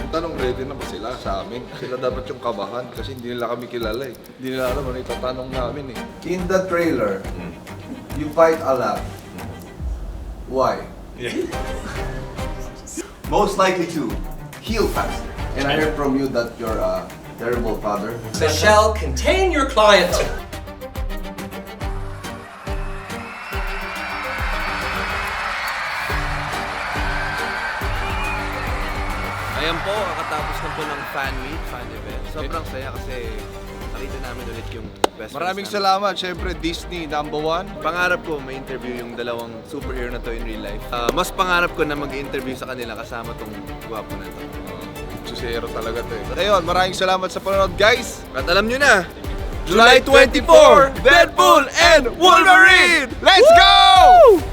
Yung tanong, ready na ba sila sa amin? Sila dapat yung kabahan kasi hindi nila kami kilala eh. Hindi nila alam ano itatanong namin eh. In the trailer, you fight a lot. Why? Most likely to heal faster. And I heard from you that you're a terrible father. Michelle, contain your client. Ayan po, kakatapos na po ng fan meet, fan event. Sobrang saya kasi nakita namin ulit yung best Maraming friends namin. salamat. Siyempre, Disney, #1. Pangarap ko may interview yung dalawang superhero na to in real life. Mas pangarap ko na mag-interview sa kanila kasama tong gwapo na to. Susero talaga to eh. Ayun, maraming salamat sa panonood, guys. At alam nyo na, July 24, Deadpool and Wolverine! Let's go!